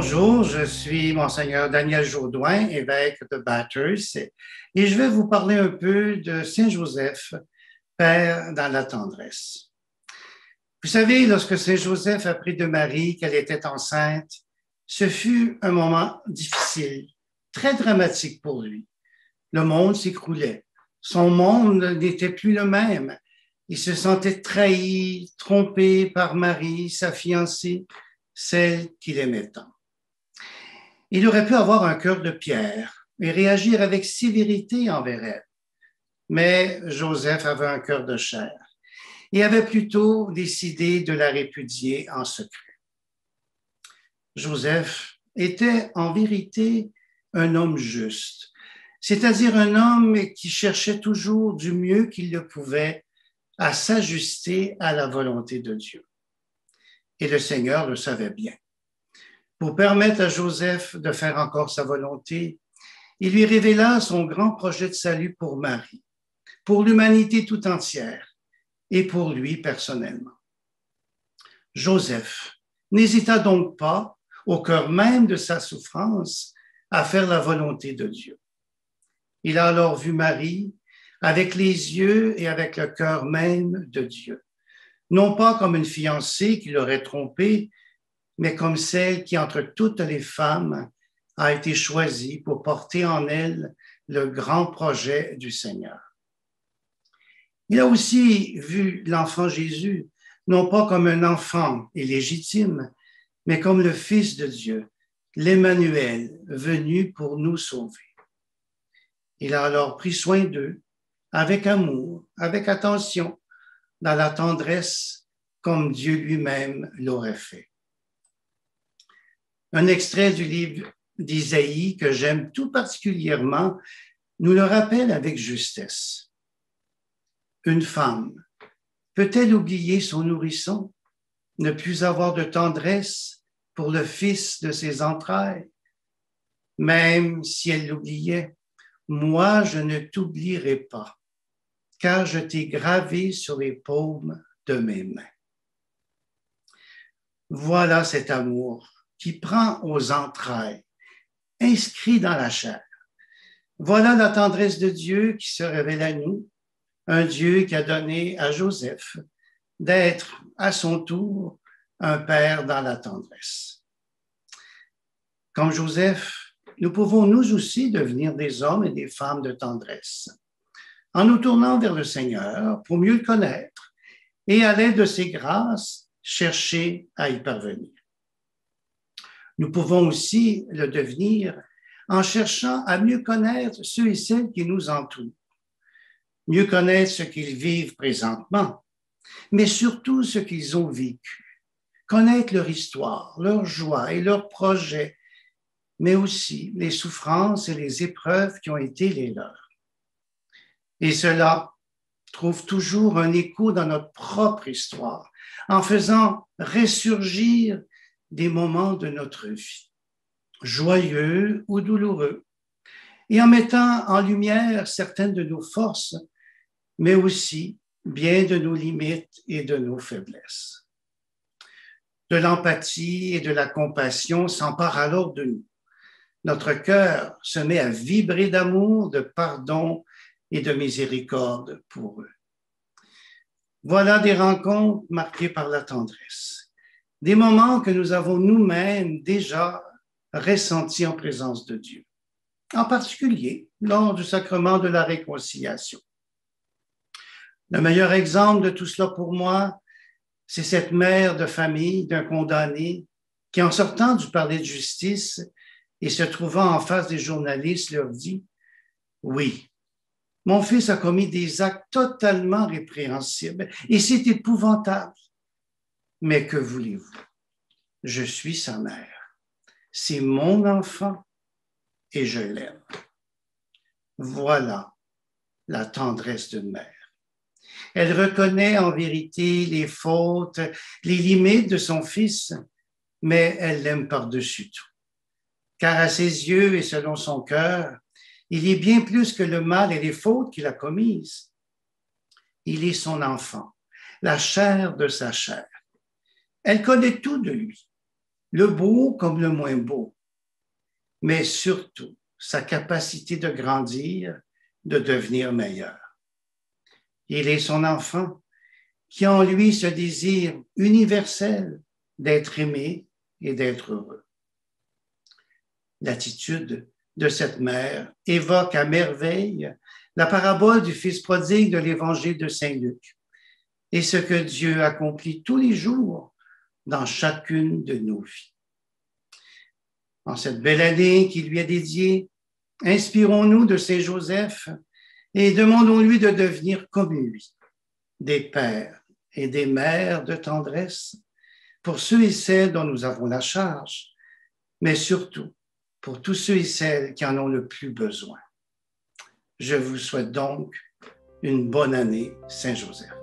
Bonjour, je suis Monseigneur Daniel Jourdouin, évêque de Bathurst, et je vais vous parler un peu de Saint Joseph, Père dans la tendresse. Vous savez, lorsque Saint Joseph apprit de Marie qu'elle était enceinte, ce fut un moment difficile, très dramatique pour lui. Le monde s'écroulait. Son monde n'était plus le même. Il se sentait trahi, trompé par Marie, sa fiancée, celle qu'il aimait tant. Il aurait pu avoir un cœur de pierre et réagir avec sévérité envers elle. Mais Joseph avait un cœur de chair et avait plutôt décidé de la répudier en secret. Joseph était en vérité un homme juste, c'est-à-dire un homme qui cherchait toujours du mieux qu'il le pouvait à s'ajuster à la volonté de Dieu. Et le Seigneur le savait bien. Pour permettre à Joseph de faire encore sa volonté, il lui révéla son grand projet de salut pour Marie, pour l'humanité tout entière et pour lui personnellement. Joseph n'hésita donc pas, au cœur même de sa souffrance, à faire la volonté de Dieu. Il a alors vu Marie avec les yeux et avec le cœur même de Dieu, non pas comme une fiancée qui l'aurait trompé, mais comme celle qui, entre toutes les femmes, a été choisie pour porter en elle le grand projet du Seigneur. Il a aussi vu l'enfant Jésus, non pas comme un enfant illégitime, mais comme le Fils de Dieu, l'Emmanuel, venu pour nous sauver. Il a alors pris soin d'eux, avec amour, avec attention, dans la tendresse, comme Dieu lui-même l'aurait fait. Un extrait du livre d'Isaïe que j'aime tout particulièrement nous le rappelle avec justesse. Une femme peut-elle oublier son nourrisson, ne plus avoir de tendresse pour le fils de ses entrailles? Même si elle l'oubliait, moi je ne t'oublierai pas, car je t'ai gravé sur les paumes de mes mains. Voilà cet amour qui prend aux entrailles, inscrit dans la chair. Voilà la tendresse de Dieu qui se révèle à nous, un Dieu qui a donné à Joseph d'être à son tour un père dans la tendresse. Comme Joseph, nous pouvons nous aussi devenir des hommes et des femmes de tendresse, en nous tournant vers le Seigneur pour mieux le connaître et à l'aide de ses grâces, chercher à y parvenir. Nous pouvons aussi le devenir en cherchant à mieux connaître ceux et celles qui nous entourent, mieux connaître ce qu'ils vivent présentement, mais surtout ce qu'ils ont vécu, connaître leur histoire, leurs joies et leurs projets, mais aussi les souffrances et les épreuves qui ont été les leurs. Et cela trouve toujours un écho dans notre propre histoire, en faisant ressurgir des moments de notre vie, joyeux ou douloureux, et en mettant en lumière certaines de nos forces, mais aussi bien de nos limites et de nos faiblesses. De l'empathie et de la compassion s'emparent alors de nous. Notre cœur se met à vibrer d'amour, de pardon et de miséricorde pour eux. Voilà des rencontres marquées par la tendresse. Des moments que nous avons nous-mêmes déjà ressentis en présence de Dieu, en particulier lors du sacrement de la réconciliation. Le meilleur exemple de tout cela pour moi, c'est cette mère de famille d'un condamné qui, en sortant du palais de justice et se trouvant en face des journalistes, leur dit « Oui, mon fils a commis des actes totalement répréhensibles et c'est épouvantable. Mais que voulez-vous? Je suis sa mère. C'est mon enfant et je l'aime. » Voilà la tendresse d'une mère. Elle reconnaît en vérité les fautes, les limites de son fils, mais elle l'aime par-dessus tout. Car à ses yeux et selon son cœur, il est bien plus que le mal et les fautes qu'il a commises. Il est son enfant, la chair de sa chair. Elle connaît tout de lui. le beau comme le moins beau, mais surtout sa capacité de grandir, de devenir meilleur. Il est son enfant qui a en lui ce désir universel d'être aimé et d'être heureux. L'attitude de cette mère évoque à merveille la parabole du fils prodigue de l'évangile de Saint Luc et ce que Dieu accomplit tous les jours dans chacune de nos vies. En cette belle année qui lui est dédiée, inspirons-nous de Saint Joseph et demandons-lui de devenir comme lui, des pères et des mères de tendresse pour ceux et celles dont nous avons la charge, mais surtout pour tous ceux et celles qui en ont le plus besoin. Je vous souhaite donc une bonne année, Saint Joseph.